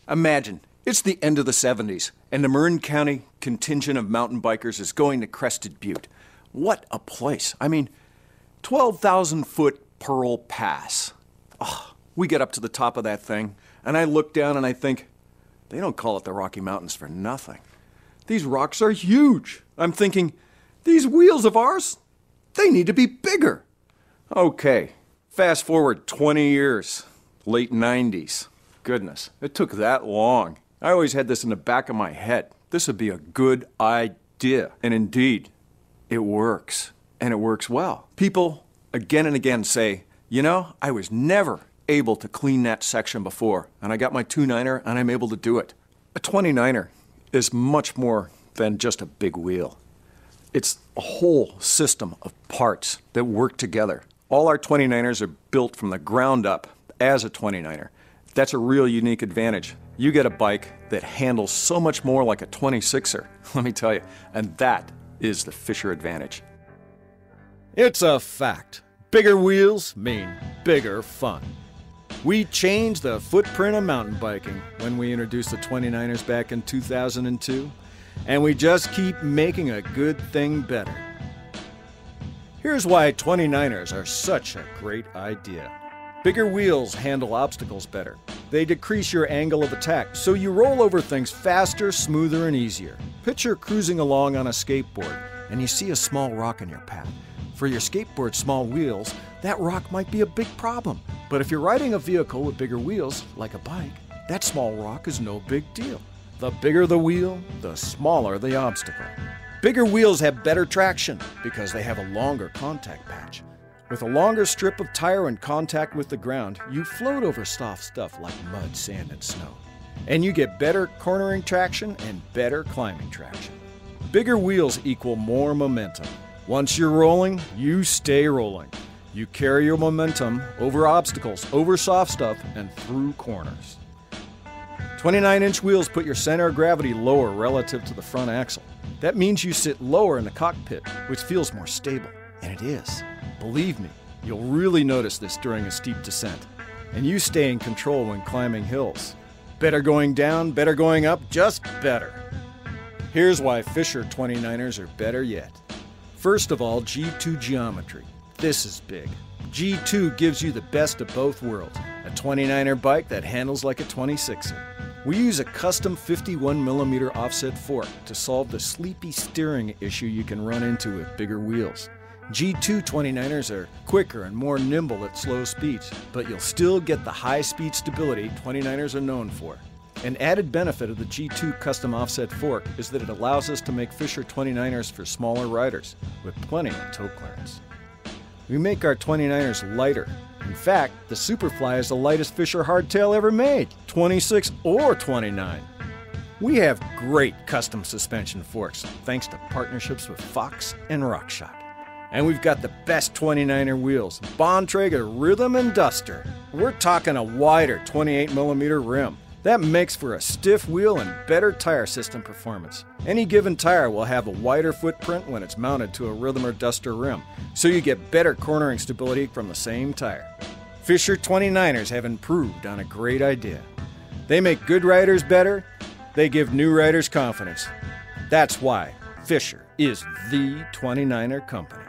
Imagine, it's the end of the 70s, and the Marin County contingent of mountain bikers is going to Crested Butte. What a place. I mean, 12,000-foot Pearl Pass. Oh, we get up to the top of that thing, and I look down and I think, they don't call it the Rocky Mountains for nothing. These rocks are huge. I'm thinking, these wheels of ours, they need to be bigger. Okay, fast forward 20 years, late 90s. Goodness, it took that long. I always had this in the back of my head. This would be a good idea. And indeed, it works. And it works well. People again and again say, you know, I was never able to clean that section before, and I got my 2.9er and I'm able to do it. A 29er is much more than just a big wheel. It's a whole system of parts that work together. All our 29ers are built from the ground up as a 29er. That's a real unique advantage. You get a bike that handles so much more like a 26er, let me tell you, and that is the Fisher advantage. It's a fact. Bigger wheels mean bigger fun. We changed the footprint of mountain biking when we introduced the 29ers back in 2002, and we just keep making a good thing better. Here's why 29ers are such a great idea. Bigger wheels handle obstacles better. They decrease your angle of attack, so you roll over things faster, smoother, and easier. Picture cruising along on a skateboard, and you see a small rock in your path. For your skateboard's small wheels, that rock might be a big problem. But if you're riding a vehicle with bigger wheels, like a bike, that small rock is no big deal. The bigger the wheel, the smaller the obstacle. Bigger wheels have better traction because they have a longer contact patch. With a longer strip of tire in contact with the ground, you float over soft stuff like mud, sand, and snow. And you get better cornering traction and better climbing traction. Bigger wheels equal more momentum. Once you're rolling, you stay rolling. You carry your momentum over obstacles, over soft stuff, and through corners. 29-inch wheels put your center of gravity lower relative to the front axle. That means you sit lower in the cockpit, which feels more stable. And it is. Believe me, you'll really notice this during a steep descent. And you stay in control when climbing hills. Better going down, better going up, just better. Here's why Fisher 29ers are better yet. First of all, G2 geometry. This is big. G2 gives you the best of both worlds. A 29er bike that handles like a 26er. We use a custom 51mm offset fork to solve the sleepy steering issue you can run into with bigger wheels. G2 29ers are quicker and more nimble at slow speeds, but you'll still get the high-speed stability 29ers are known for. An added benefit of the G2 custom offset fork is that it allows us to make Fisher 29ers for smaller riders, with plenty of toe clearance. We make our 29ers lighter. In fact, the Superfly is the lightest Fisher hardtail ever made, 26 or 29. We have great custom suspension forks, thanks to partnerships with Fox and RockShox. And we've got the best 29er wheels, Bontrager Rhythm and Duster. We're talking a wider 28mm rim. That makes for a stiff wheel and better tire system performance. Any given tire will have a wider footprint when it's mounted to a Rhythm or Duster rim, so you get better cornering stability from the same tire. Fisher 29ers have improved on a great idea. They make good riders better, they give new riders confidence. That's why Fisher is the 29er company.